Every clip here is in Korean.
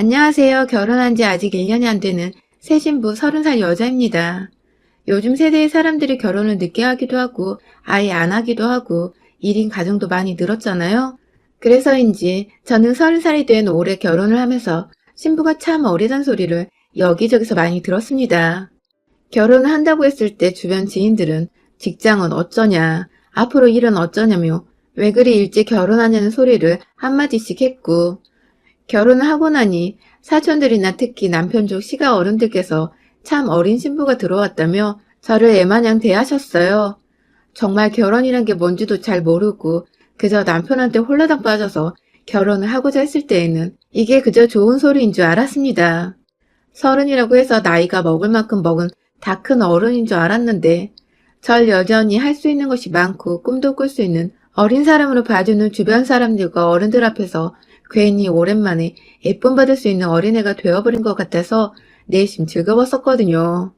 안녕하세요. 결혼한 지 아직 1년이 안 되는 새 신부 30살 여자입니다. 요즘 세대의 사람들이 결혼을 늦게 하기도 하고 아예 안 하기도 하고 1인 가정도 많이 늘었잖아요. 그래서인지 저는 30살이 된 올해 결혼을 하면서 신부가 참 어리단 소리를 여기저기서 많이 들었습니다. 결혼을 한다고 했을 때 주변 지인들은 직장은 어쩌냐, 앞으로 일은 어쩌냐며 왜 그리 일찍 결혼하냐는 소리를 한마디씩 했고, 결혼을 하고 나니 사촌들이나 특히 남편 쪽 시가 어른들께서 참 어린 신부가 들어왔다며 저를 애마냥 대하셨어요. 정말 결혼이란 게 뭔지도 잘 모르고 그저 남편한테 홀라당 빠져서 결혼을 하고자 했을 때에는 이게 그저 좋은 소리인 줄 알았습니다. 30이라고 해서 나이가 먹을 만큼 먹은 다 큰 어른인 줄 알았는데 절 여전히 할 수 있는 것이 많고 꿈도 꿀 수 있는 어린 사람으로 봐주는 주변 사람들과 어른들 앞에서 괜히 오랜만에 예쁨 받을 수 있는 어린애가 되어버린 것 같아서 내심 즐거웠었거든요.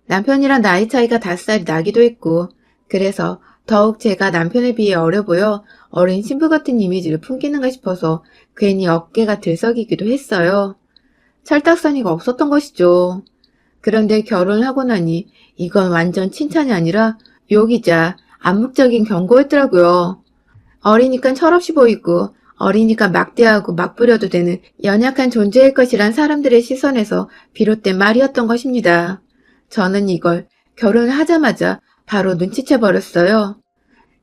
남편이랑 나이 차이가 5살이 나기도 했고 그래서 더욱 제가 남편에 비해 어려 보여 어린 신부 같은 이미지를 풍기는가 싶어서 괜히 어깨가 들썩이기도 했어요. 철딱서니가 없었던 것이죠. 그런데 결혼을 하고 나니 이건 완전 칭찬이 아니라 욕이자 암묵적인 경고였더라고요. 어리니까 철없이 보이고 어리니까 막대하고 막 부려도 되는 연약한 존재일 것이란 사람들의 시선에서 비롯된 말이었던 것입니다. 저는 이걸 결혼을 하자마자 바로 눈치채 버렸어요.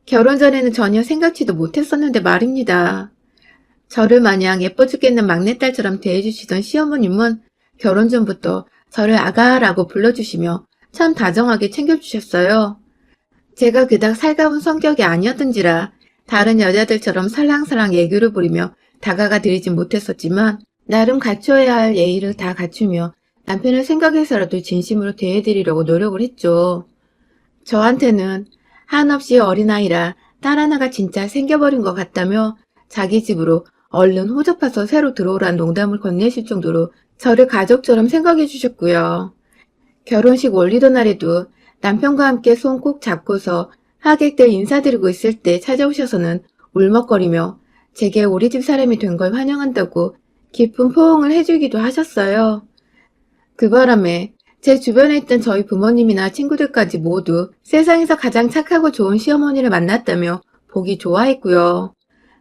결혼 전에는 전혀 생각지도 못했었는데 말입니다. 저를 마냥 예뻐 죽겠는 막내딸처럼 대해주시던 시어머님은 결혼 전부터 저를 아가라고 불러주시며 참 다정하게 챙겨주셨어요. 제가 그닥 살가운 성격이 아니었던지라 다른 여자들처럼 살랑살랑 애교를 부리며 다가가 드리진 못했었지만 나름 갖춰야 할 예의를 다 갖추며 남편을 생각해서라도 진심으로 대해드리려고 노력을 했죠. 저한테는 한없이 어린아이라 딸 하나가 진짜 생겨버린 것 같다며 자기 집으로 얼른 호접해서 새로 들어오란 농담을 건네실 정도로 저를 가족처럼 생각해 주셨고요. 결혼식 올리던 날에도 남편과 함께 손 꼭 잡고서 하객들 인사드리고 있을 때 찾아오셔서는 울먹거리며 제게 우리 집 사람이 된 걸 환영한다고 깊은 포옹을 해주기도 하셨어요. 그 바람에 제 주변에 있던 저희 부모님이나 친구들까지 모두 세상에서 가장 착하고 좋은 시어머니를 만났다며 보기 좋아했고요.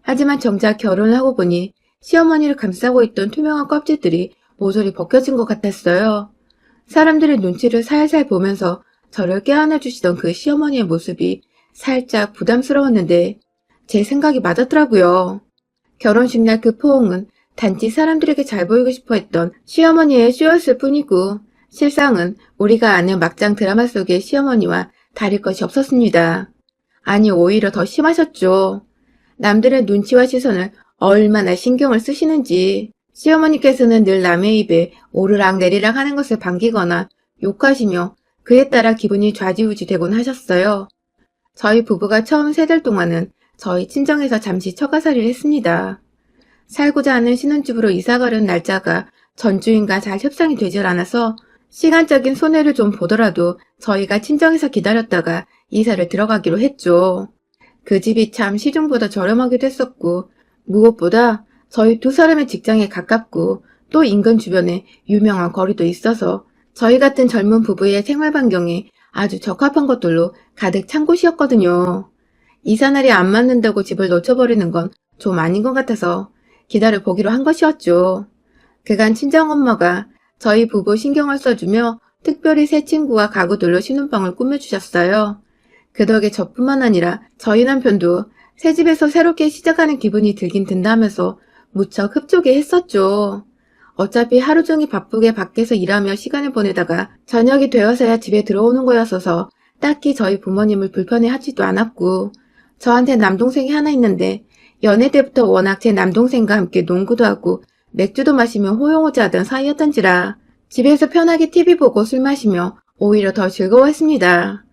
하지만 정작 결혼을 하고 보니 시어머니를 감싸고 있던 투명한 껍질들이 모조리 벗겨진 것 같았어요. 사람들의 눈치를 살살 보면서 저를 껴안아 주시던 그 시어머니의 모습이 살짝 부담스러웠는데 제 생각이 맞았더라고요. 결혼식 날 그 포옹은 단지 사람들에게 잘 보이고 싶어 했던 시어머니의 쇼였을 뿐이고 실상은 우리가 아는 막장 드라마 속의 시어머니와 다를 것이 없었습니다. 아니 오히려 더 심하셨죠. 남들의 눈치와 시선을 얼마나 신경을 쓰시는지 시어머니께서는 늘 남의 입에 오르락 내리락 하는 것을 반기거나 욕하시며 그에 따라 기분이 좌지우지 되곤 하셨어요. 저희 부부가 처음 3달 동안은 저희 친정에서 잠시 처가살이를 했습니다. 살고자 하는 신혼집으로 이사가려는 날짜가 전주인과 잘 협상이 되질 않아서 시간적인 손해를 좀 보더라도 저희가 친정에서 기다렸다가 이사를 들어가기로 했죠. 그 집이 참 시중보다 저렴하기도 했었고 무엇보다 저희 2사람의 직장에 가깝고 또 인근 주변에 유명한 거리도 있어서 저희 같은 젊은 부부의 생활 반경에 아주 적합한 것들로 가득 찬 곳이었거든요. 이사날이 안 맞는다고 집을 놓쳐버리는 건 좀 아닌 것 같아서 기다려 보기로 한 것이었죠. 그간 친정엄마가 저희 부부 신경을 써주며 특별히 새 친구와 가구들로 신혼방을 꾸며주셨어요. 그 덕에 저뿐만 아니라 저희 남편도 새 집에서 새롭게 시작하는 기분이 들긴 든다면서 무척 흡족해 했었죠. 어차피 하루 종일 바쁘게 밖에서 일하며 시간을 보내다가 저녁이 되어서야 집에 들어오는 거였어서 딱히 저희 부모님을 불편해 하지도 않았고 저한테 남동생이 하나 있는데 연애 때부터 워낙 제 남동생과 함께 농구도 하고 맥주도 마시며 호용호제하던 사이였던지라 집에서 편하게 TV 보고 술 마시며 오히려 더 즐거워했습니다.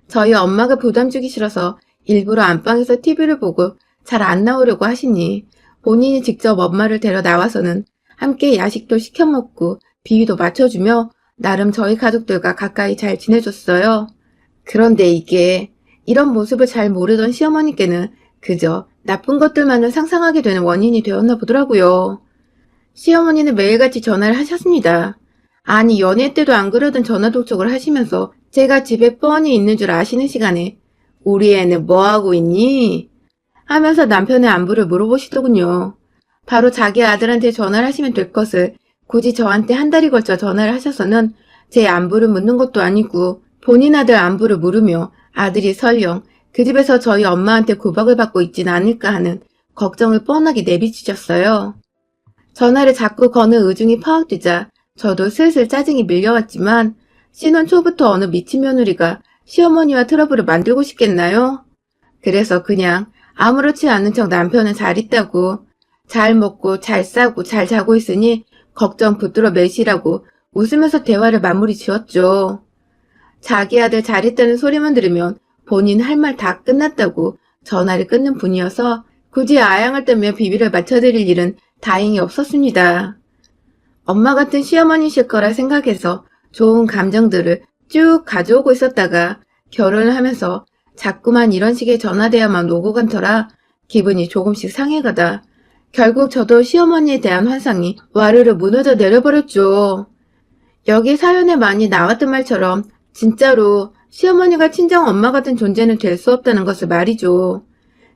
저희 엄마가 부담 주기 싫어서 일부러 안방에서 TV를 보고 잘 안 나오려고 하시니 본인이 직접 엄마를 데려 나와서는 함께 야식도 시켜 먹고 비위도 맞춰주며 나름 저희 가족들과 가까이 잘 지내줬어요. 그런데 이게 이런 모습을 잘 모르던 시어머니께는 그저 나쁜 것들만을 상상하게 되는 원인이 되었나 보더라고요. 시어머니는 매일같이 전화를 하셨습니다. 아니, 연애 때도 안 그러던 전화 독촉을 하시면서 제가 집에 뻔히 있는 줄 아시는 시간에 우리 애는 뭐하고 있니? 하면서 남편의 안부를 물어보시더군요. 바로 자기 아들한테 전화를 하시면 될 것을 굳이 저한테 한 달이 걸쳐 전화를 하셔서는 제 안부를 묻는 것도 아니고 본인 아들 안부를 물으며 아들이 설령 그 집에서 저희 엄마한테 구박을 받고 있진 않을까 하는 걱정을 뻔하게 내비치셨어요. 전화를 자꾸 거는 의중이 파악되자 저도 슬슬 짜증이 밀려왔지만 신혼 초부터 어느 미친 며느리가 시어머니와 트러블을 만들고 싶겠나요? 그래서 그냥 아무렇지 않은 척 남편은 잘 있다고, 잘 먹고 잘 싸고 잘 자고 있으니 걱정 붙들어 매시라고 웃으면서 대화를 마무리 지었죠. 자기 아들 잘 있다는 소리만 들으면 본인 할 말 다 끝났다고 전화를 끊는 분이어서 굳이 아양을 떨며 비비를 맞춰드릴 일은 다행히 없었습니다. 엄마 같은 시어머니실 거라 생각해서 좋은 감정들을 쭉 가져오고 있었다가 결혼을 하면서 자꾸만 이런 식의 전화대화만 오고 간 터라 기분이 조금씩 상해가다 결국 저도 시어머니에 대한 환상이 와르르 무너져 내려버렸죠. 여기 사연에 많이 나왔던 말처럼 진짜로 시어머니가 친정 엄마 같은 존재는 될 수 없다는 것을 말이죠.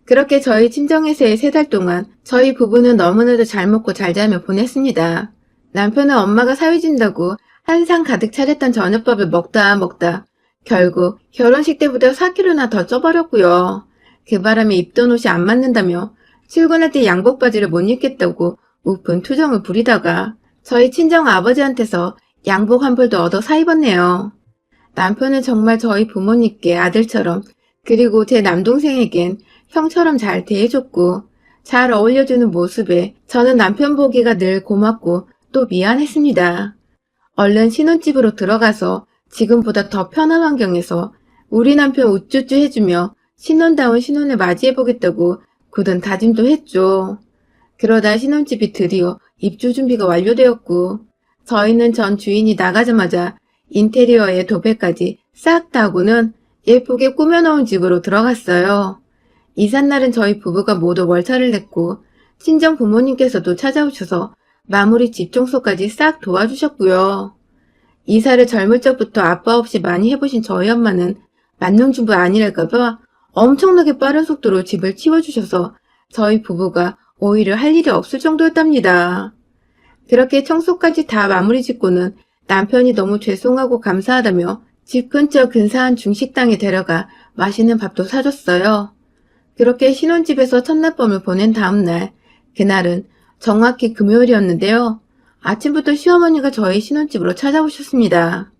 그렇게 저희 친정에서의 3달 동안 저희 부부는 너무나도 잘 먹고 잘 자며 보냈습니다. 남편은 엄마가 사위진다고 한상 가득 차렸던 저녁밥을 먹다 결국 결혼식 때보다 4kg나 더 쪄버렸고요. 그 바람에 입던 옷이 안 맞는다며 출근할 때 양복 바지를 못 입겠다고 우픈 투정을 부리다가 저희 친정 아버지한테서 양복 한 벌도 얻어 사입었네요. 남편은 정말 저희 부모님께 아들처럼 그리고 제 남동생에겐 형처럼 잘 대해줬고 잘 어울려주는 모습에 저는 남편 보기가 늘 고맙고 또 미안했습니다. 얼른 신혼집으로 들어가서 지금보다 더 편한 환경에서 우리 남편 우쭈쭈 해주며 신혼다운 신혼을 맞이해보겠다고 굳은 다짐도 했죠. 그러다 신혼집이 드디어 입주 준비가 완료되었고 저희는 전 주인이 나가자마자 인테리어에 도배까지 싹 다 하고는 예쁘게 꾸며놓은 집으로 들어갔어요. 이삿날은 저희 부부가 모두 월차를 냈고 친정 부모님께서도 찾아오셔서 마무리 집 청소까지 싹 도와주셨고요. 이사를 젊을 적부터 아빠 없이 많이 해보신 저희 엄마는 만능주부 아니랄까봐 엄청나게 빠른 속도로 집을 치워주셔서 저희 부부가 오히려 할 일이 없을 정도였답니다. 그렇게 청소까지 다 마무리 짓고는 남편이 너무 죄송하고 감사하다며 집 근처 근사한 중식당에 데려가 맛있는 밥도 사줬어요. 그렇게 신혼집에서 첫날밤을 보낸 다음날, 그날은 정확히 금요일이었는데요. 아침부터 시어머니가 저희 신혼집으로 찾아오셨습니다.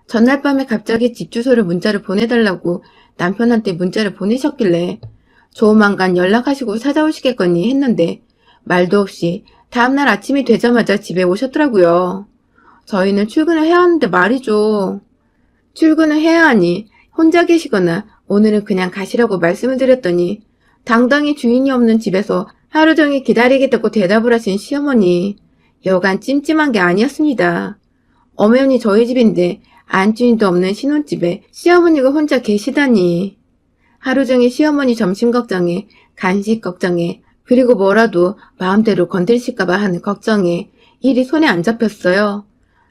전날 밤에 갑자기 집 주소를 문자를 보내달라고 남편한테 문자를 보내셨길래 조만간 연락하시고 찾아오시겠거니 했는데 말도 없이 다음날 아침이 되자마자 집에 오셨더라고요. 저희는 출근을 해야 하는데 말이죠. 출근을 해야 하니 혼자 계시거나 오늘은 그냥 가시라고 말씀을 드렸더니 당당히 주인이 없는 집에서 하루 종일 기다리겠다고 대답을 하신 시어머니. 여간 찜찜한 게 아니었습니다. 엄연히 저희 집인데 안주인도 없는 신혼집에 시어머니가 혼자 계시다니. 하루 종일 시어머니 점심 걱정에 간식 걱정에 그리고 뭐라도 마음대로 건드리실까봐 하는 걱정에 일이 손에 안 잡혔어요.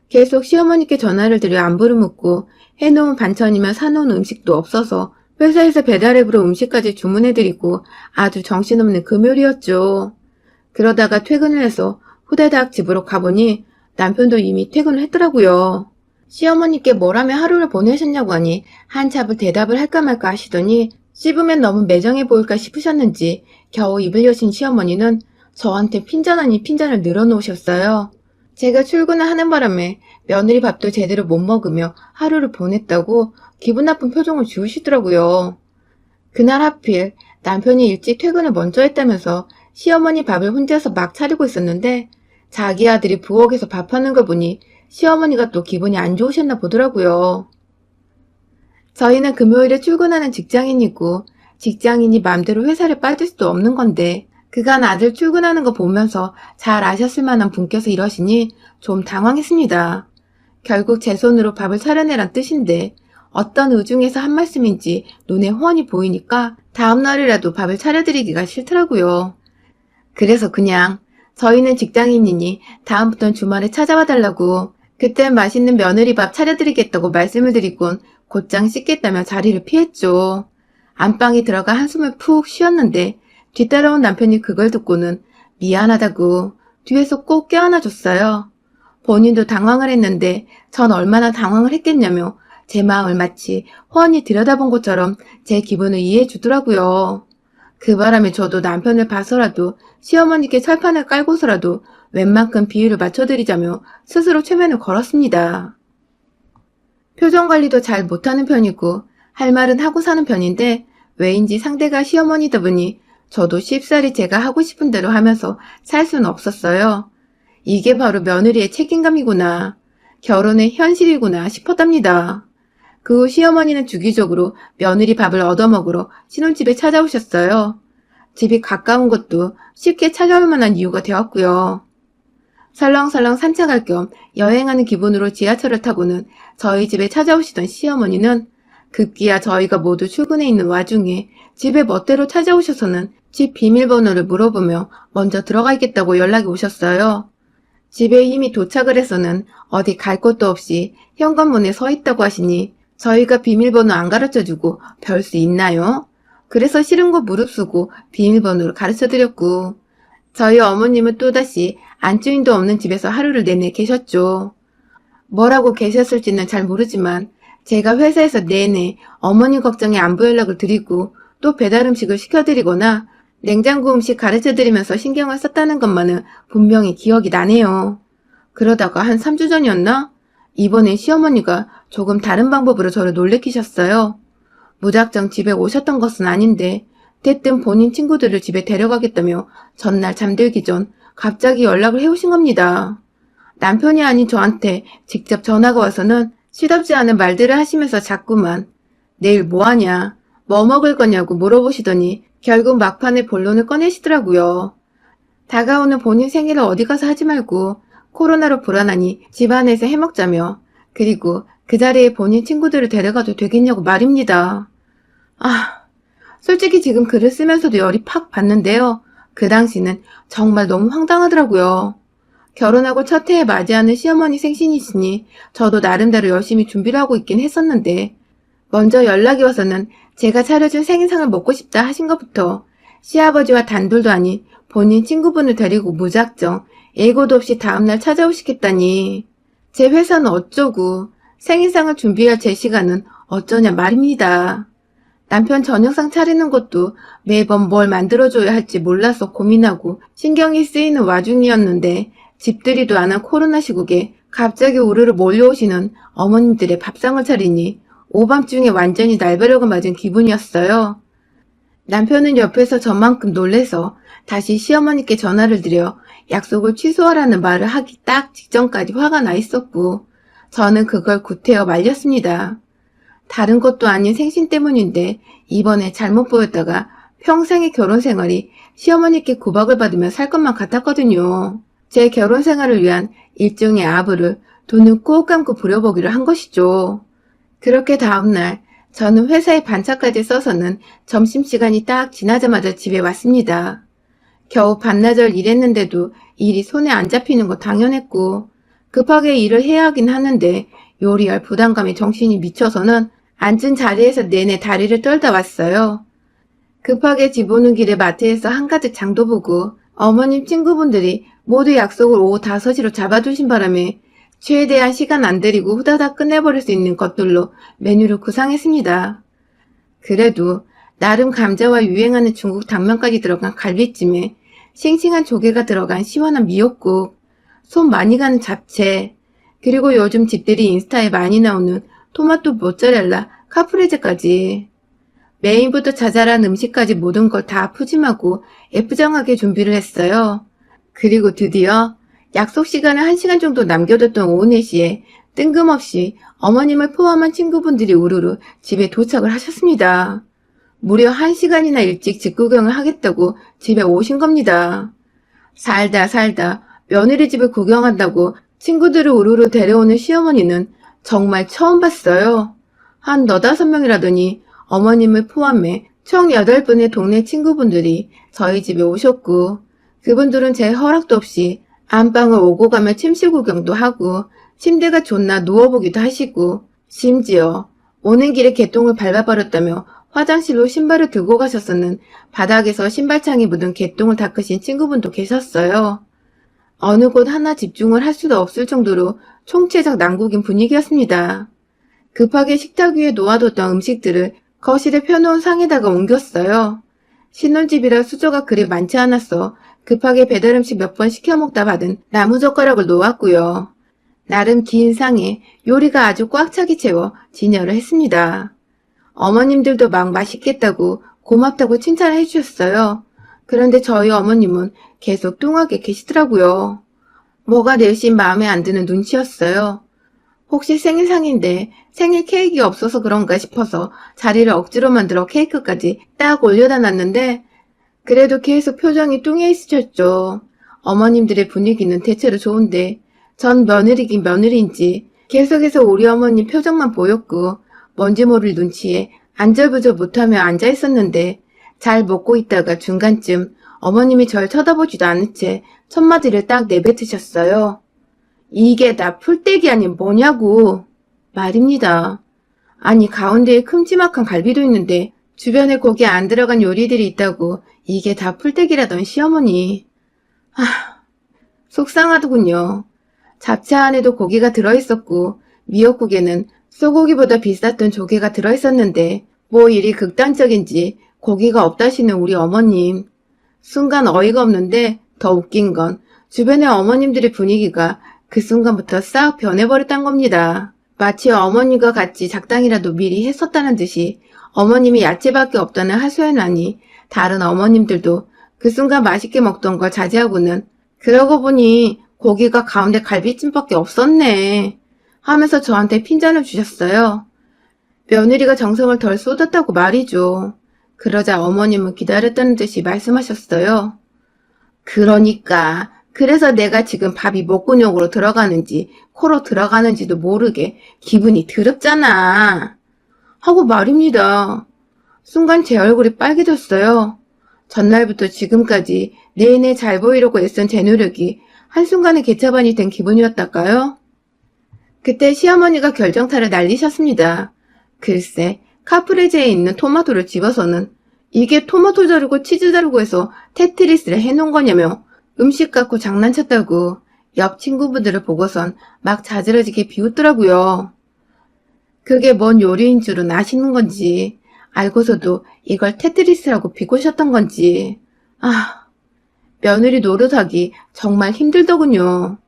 계속 시어머니께 전화를 드려 안부를 묻고 해놓은 반찬이며 사놓은 음식도 없어서 회사에서 배달앱으로 음식까지 주문해드리고 아주 정신없는 금요일이었죠. 그러다가 퇴근을 해서 후다닥 집으로 가보니 남편도 이미 퇴근을 했더라고요. 시어머니께 뭐라며 하루를 보내셨냐고 하니 한참을 대답을 할까 말까 하시더니 씹으면 너무 매정해 보일까 싶으셨는지 겨우 입을 여신 시어머니는 저한테 핀잔 아닌 핀잔을 늘어놓으셨어요. 제가 출근을 하는 바람에 며느리 밥도 제대로 못 먹으며 하루를 보냈다고 기분 나쁜 표정을 지으시더라고요. 그날 하필 남편이 일찍 퇴근을 먼저 했다면서 시어머니 밥을 혼자서 막 차리고 있었는데 자기 아들이 부엌에서 밥하는 걸 보니 시어머니가 또 기분이 안 좋으셨나 보더라고요. 저희는 금요일에 출근하는 직장인이고 직장인이 맘대로 회사를 빠질 수도 없는 건데 그간 아들 출근하는 거 보면서 잘 아셨을 만한 분께서 이러시니 좀 당황했습니다. 결국 제 손으로 밥을 차려내란 뜻인데 어떤 의중에서 한 말씀인지 눈에 훤히 보이니까 다음날이라도 밥을 차려드리기가 싫더라고요. 그래서 그냥 저희는 직장인이니 다음부턴 주말에 찾아와 달라고 그땐 맛있는 며느리밥 차려드리겠다고 말씀을 드리곤 곧장 씻겠다며 자리를 피했죠. 안방에 들어가 한숨을 푹 쉬었는데 뒤따라온 남편이 그걸 듣고는 미안하다고 뒤에서 꼭 껴안아줬어요. 본인도 당황을 했는데 전 얼마나 당황을 했겠냐며 제 마음을 마치 훤히 들여다본 것처럼 제 기분을 이해해 주더라고요. 그 바람에 저도 남편을 봐서라도 시어머니께 철판을 깔고서라도 웬만큼 비율을 맞춰드리자며 스스로 최면을 걸었습니다. 표정 관리도 잘 못하는 편이고 할 말은 하고 사는 편인데 왜인지 상대가 시어머니다 보니 저도 쉽사리 제가 하고 싶은 대로 하면서 살 수는 없었어요. 이게 바로 며느리의 책임감이구나. 결혼의 현실이구나 싶었답니다. 그 후 시어머니는 주기적으로 며느리 밥을 얻어먹으러 신혼집에 찾아오셨어요. 집이 가까운 것도 쉽게 찾아올 만한 이유가 되었고요. 설렁설렁 산책할 겸 여행하는 기분으로 지하철을 타고는 저희 집에 찾아오시던 시어머니는 급기야 저희가 모두 출근해 있는 와중에 집에 멋대로 찾아오셔서는 집 비밀번호를 물어보며 먼저 들어가 있겠다고 연락이 오셨어요. 집에 이미 도착을 해서는 어디 갈 곳도 없이 현관문에 서 있다고 하시니 저희가 비밀번호 안 가르쳐주고 별 수 있나요? 그래서 싫은 거 무릅쓰고 비밀번호를 가르쳐드렸고 저희 어머님은 또다시 안주인도 없는 집에서 하루를 내내 계셨죠. 뭐라고 계셨을지는 잘 모르지만 제가 회사에서 내내 어머니 걱정에 안부 연락을 드리고 또 배달 음식을 시켜드리거나 냉장고 음식 가르쳐드리면서 신경을 썼다는 것만은 분명히 기억이 나네요. 그러다가 한 3주 전이었나? 이번엔 시어머니가 조금 다른 방법으로 저를 놀래키셨어요. 무작정 집에 오셨던 것은 아닌데 대뜸 본인 친구들을 집에 데려가겠다며 전날 잠들기 전 갑자기 연락을 해오신 겁니다. 남편이 아닌 저한테 직접 전화가 와서는 시덥지 않은 말들을 하시면서 자꾸만 내일 뭐하냐, 뭐 먹을 거냐고 물어보시더니 결국 막판에 본론을 꺼내시더라고요. 다가오는 본인 생일을 어디 가서 하지 말고 코로나로 불안하니 집안에서 해먹자며 그리고 그 자리에 본인 친구들을 데려가도 되겠냐고 말입니다. 솔직히 지금 글을 쓰면서도 열이 팍 받는데요. 그 당시는 정말 너무 황당하더라고요. 결혼하고 첫 해에 맞이하는 시어머니 생신이시니 저도 나름대로 열심히 준비를 하고 있긴 했었는데 먼저 연락이 와서는 제가 차려준 생일상을 먹고 싶다 하신 것부터 시아버지와 단둘도 아닌 본인 친구분을 데리고 무작정 예고도 없이 다음날 찾아오시겠다니 제 회사는 어쩌고 생일상을 준비할 제 시간은 어쩌냐 말입니다. 남편 저녁상 차리는 것도 매번 뭘 만들어줘야 할지 몰라서 고민하고 신경이 쓰이는 와중이었는데 집들이도 안 한 코로나 시국에 갑자기 우르르 몰려오시는 어머님들의 밥상을 차리니 오밤중에 완전히 날벼락을 맞은 기분이었어요. 남편은 옆에서 저만큼 놀래서 다시 시어머니께 전화를 드려 약속을 취소하라는 말을 하기 딱 직전까지 화가 나 있었고 저는 그걸 구태여 말렸습니다. 다른 것도 아닌 생신 때문인데 이번에 잘못 보였다가 평생의 결혼 생활이 시어머니께 구박을 받으며 살 것만 같았거든요. 제 결혼 생활을 위한 일종의 아부를 두 눈 꼭 감고 부려보기로 한 것이죠. 그렇게 다음날 저는 회사에 반차까지 써서는 점심시간이 딱 지나자마자 집에 왔습니다. 겨우 반나절 일했는데도 일이 손에 안 잡히는 거 당연했고 급하게 일을 해야 하긴 하는데 요리할 부담감에 정신이 미쳐서는 앉은 자리에서 내내 다리를 떨다 왔어요. 급하게 집 오는 길에 마트에서 한가득 장도 보고 어머님 친구분들이 모두 약속을 오후 5시로 잡아두신 바람에 최대한 시간 안 들이고 후다닥 끝내버릴 수 있는 것들로 메뉴를 구상했습니다. 그래도 나름 감자와 유행하는 중국 당면까지 들어간 갈비찜에 싱싱한 조개가 들어간 시원한 미역국, 손 많이 가는 잡채, 그리고 요즘 집들이 인스타에 많이 나오는 토마토 모짜렐라 카프레제까지 메인부터 자잘한 음식까지 모든 걸 다 푸짐하고 예쁘장하게 준비를 했어요. 그리고 드디어 약속 시간을 1시간 정도 남겨뒀던 오후 4시에 뜬금없이 어머님을 포함한 친구분들이 우르르 집에 도착을 하셨습니다. 무려 1시간이나 일찍 집 구경을 하겠다고 집에 오신 겁니다. 살다 며느리 집을 구경한다고 친구들을 우르르 데려오는 시어머니는 정말 처음 봤어요. 한 4~5명이라더니 어머님을 포함해 총 8분의 동네 친구분들이 저희 집에 오셨고 그분들은 제 허락도 없이 안방을 오고 가며 침실 구경도 하고 침대가 좋나 누워보기도 하시고 심지어 오는 길에 개똥을 밟아버렸다며 화장실로 신발을 들고 가셔서는 바닥에서 신발창에 묻은 개똥을 닦으신 친구분도 계셨어요. 어느 곳 하나 집중을 할 수도 없을 정도로 총체적 난국인 분위기였습니다. 급하게 식탁 위에 놓아뒀던 음식들을 거실에 펴놓은 상에다가 옮겼어요. 신혼집이라 수저가 그리 많지 않았어 급하게 배달음식 몇 번 시켜 먹다 받은 나무젓가락을 놓았고요. 나름 긴 상에 요리가 아주 꽉 차게 채워 진열을 했습니다. 어머님들도 막 맛있겠다고 고맙다고 칭찬을 해주셨어요. 그런데 저희 어머님은 계속 뚱하게 계시더라고요. 뭐가 내심 마음에 안 드는 눈치였어요. 혹시 생일상인데 생일 케이크가 없어서 그런가 싶어서 자리를 억지로 만들어 케이크까지 딱 올려다 놨는데 그래도 계속 표정이 뚱해 있으셨죠. 어머님들의 분위기는 대체로 좋은데 전 며느리긴 며느리인지 계속해서 우리 어머님 표정만 보였고 뭔지 모를 눈치에 안절부절 못하며 앉아 있었는데 잘 먹고 있다가 중간쯤 어머님이 절 쳐다보지도 않은 채 첫마디를 딱 내뱉으셨어요. 이게 다 풀떼기 아닌 뭐냐고 말입니다. 아니 가운데에 큼지막한 갈비도 있는데 주변에 고기 안 들어간 요리들이 있다고 이게 다 풀떼기라던 시어머니. 속상하더군요. 잡채 안에도 고기가 들어있었고 미역국에는 소고기보다 비쌌던 조개가 들어있었는데 뭐 일이 극단적인지 고기가 없다시는 우리 어머님. 순간 어이가 없는데 더 웃긴 건 주변의 어머님들의 분위기가 그 순간부터 싹 변해버렸단 겁니다. 마치 어머님과 같이 작당이라도 미리 했었다는 듯이 어머님이 야채밖에 없다는 하소연하니 다른 어머님들도 그 순간 맛있게 먹던 걸 자제하고는 그러고 보니 고기가 가운데 갈비찜밖에 없었네 하면서 저한테 핀잔을 주셨어요. 며느리가 정성을 덜 쏟았다고 말이죠. 그러자 어머님은 기다렸다는 듯이 말씀하셨어요. 그러니까 그래서 내가 지금 밥이 목구멍으로 들어가는지 코로 들어가는지도 모르게 기분이 더럽잖아 하고 말입니다. 순간 제 얼굴이 빨개졌어요. 전날부터 지금까지 내내 잘 보이려고 애쓴 제 노력이 한순간에 개차반이 된 기분이었달까요? 그때 시어머니가 결정타를 날리셨습니다. 글쎄 카프레제에 있는 토마토를 집어서는 이게 토마토 자르고 치즈 자르고 해서 테트리스를 해놓은 거냐며 음식 갖고 장난쳤다고 옆 친구분들을 보고선 막 자지러지게 비웃더라고요. 그게 뭔 요리인 줄은 아시는 건지 알고서도 이걸 테트리스라고 비꼬셨던 건지 며느리 노릇하기 정말 힘들더군요.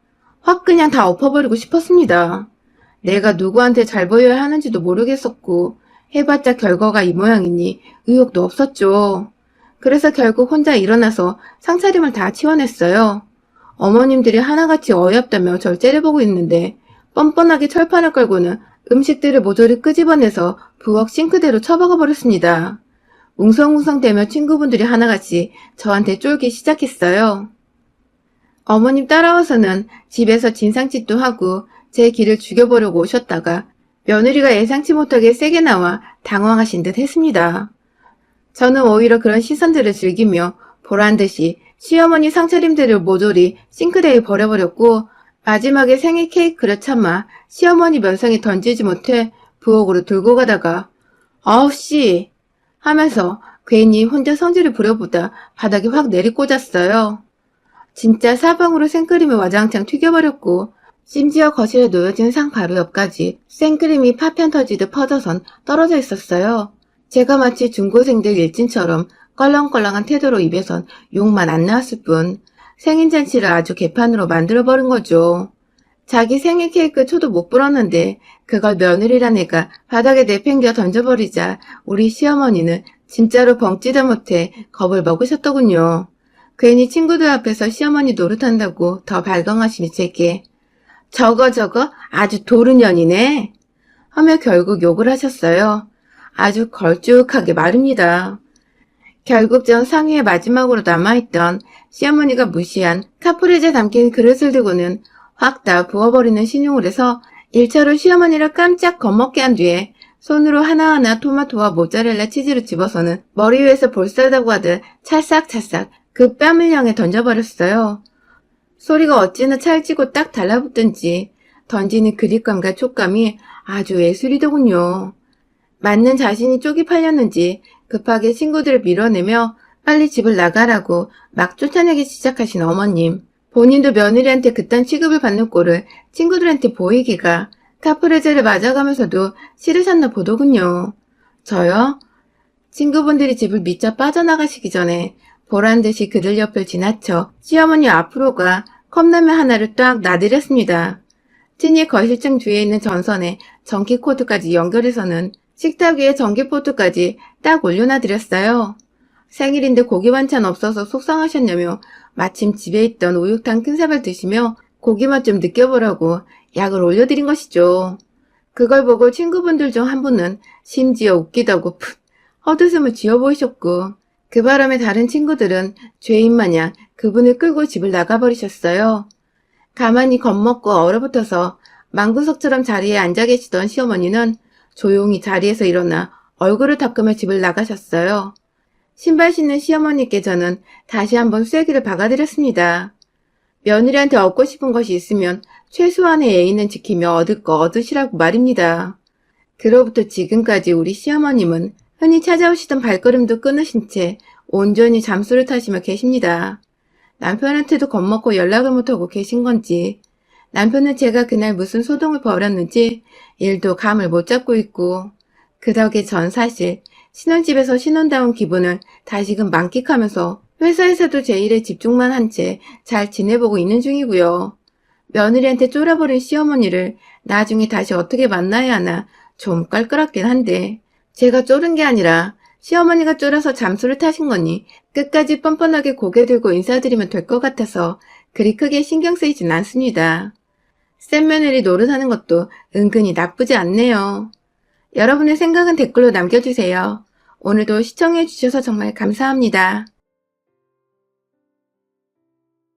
확 그냥 다 엎어버리고 싶었습니다. 내가 누구한테 잘 보여야 하는지도 모르겠었고 해봤자 결과가 이 모양이니 의욕도 없었죠. 그래서 결국 혼자 일어나서 상차림을 다 치워냈어요. 어머님들이 하나같이 어이없다며 절 째려보고 있는데 뻔뻔하게 철판을 걸고는 음식들을 모조리 끄집어내서 부엌 싱크대로 처박아 버렸습니다. 웅성웅성대며 친구분들이 하나같이 저한테 쫄기 시작했어요. 어머님 따라와서는 집에서 진상짓도 하고 제 길을 죽여보려고 오셨다가 며느리가 예상치 못하게 세게 나와 당황하신 듯 했습니다. 저는 오히려 그런 시선들을 즐기며 보란듯이 시어머니 상차림들을 모조리 싱크대에 버려버렸고 마지막에 생일 케이크를 참아 시어머니 면상에 던지지 못해 부엌으로 들고 가다가 아우씨 하면서 괜히 혼자 성질을 부려보다 바닥에 확 내리꽂았어요. 진짜 사방으로 생크림을 와장창 튀겨버렸고 심지어 거실에 놓여진 상 바로 옆까지 생크림이 파편 터지듯 퍼져선 떨어져 있었어요. 제가 마치 중고생들 일진처럼 껄렁껄렁한 태도로 입에선 욕만 안 나왔을 뿐 생일잔치를 아주 개판으로 만들어버린 거죠. 자기 생일 케이크 초도 못 불었는데 그걸 며느리란 애가 바닥에 내팽겨 던져버리자 우리 시어머니는 진짜로 벙찌도 못해 겁을 먹으셨더군요. 괜히 친구들 앞에서 시어머니 노릇한다고 더 발광하시니 제게 저거 아주 도르년이네 하며 결국 욕을 하셨어요. 아주 걸쭉하게 말입니다. 결국 전 상위에 마지막으로 남아있던 시어머니가 무시한 카프레제 담긴 그릇을 들고는 확 다 부어버리는 신용을 해서 1차로 시어머니를 깜짝 겁먹게 한 뒤에 손으로 하나하나 토마토와 모짜렐라 치즈를 집어서는 머리 위에서 볼싸다고 하듯 찰싹찰싹 그 뺨을 향해 던져버렸어요. 소리가 어찌나 찰지고 딱 달라붙던지 던지는 그립감과 촉감이 아주 예술이더군요. 맞는 자신이 쪽이 팔렸는지 급하게 친구들을 밀어내며 빨리 집을 나가라고 막 쫓아내기 시작하신 어머님. 본인도 며느리한테 그딴 취급을 받는 꼴을 친구들한테 보이기가 카프레제를 맞아가면서도 싫으셨나 보더군요. 저요? 친구분들이 집을 미쳐 빠져나가시기 전에 보란듯이 그들 옆을 지나쳐 시어머니 앞으로 가 컵라면 하나를 딱 놔드렸습니다. 친히 거실층 뒤에 있는 전선에 전기 코드까지 연결해서는 식탁 위에 전기 포트까지 딱 올려놔드렸어요. 생일인데 고기 반찬 없어서 속상하셨냐며 마침 집에 있던 우육탕 큰 사발 드시며 고기 맛 좀 느껴보라고 약을 올려드린 것이죠. 그걸 보고 친구분들 중 한 분은 심지어 웃기다고 풋 헛웃음을 지어 보이셨고 그 바람에 다른 친구들은 죄인 마냥 그분을 끌고 집을 나가버리셨어요. 가만히 겁먹고 얼어붙어서 망구석처럼 자리에 앉아 계시던 시어머니는 조용히 자리에서 일어나 얼굴을 닦으며 집을 나가셨어요. 신발 신는 시어머니께 저는 다시 한번 쐐기를 박아드렸습니다. 며느리한테 얻고 싶은 것이 있으면 최소한의 예의는 지키며 얻을 거 얻으시라고 말입니다. 그로부터 지금까지 우리 시어머님은 흔히 찾아오시던 발걸음도 끊으신 채 온전히 잠수를 타시며 계십니다. 남편한테도 겁먹고 연락을 못하고 계신 건지, 남편은 제가 그날 무슨 소동을 벌였는지 일도 감을 못 잡고 있고, 그 덕에 전 사실 신혼집에서 신혼다운 기분을 다시금 만끽하면서 회사에서도 제 일에 집중만 한 채 잘 지내보고 있는 중이고요. 며느리한테 쫄아버린 시어머니를 나중에 다시 어떻게 만나야 하나 좀 껄끄럽긴 한데, 제가 쫄은 게 아니라 시어머니가 쫄아서 잠수를 타신 거니 끝까지 뻔뻔하게 고개 들고 인사드리면 될 것 같아서 그리 크게 신경 쓰이진 않습니다. 센 며느리 노릇하는 것도 은근히 나쁘지 않네요. 여러분의 생각은 댓글로 남겨주세요. 오늘도 시청해주셔서 정말 감사합니다.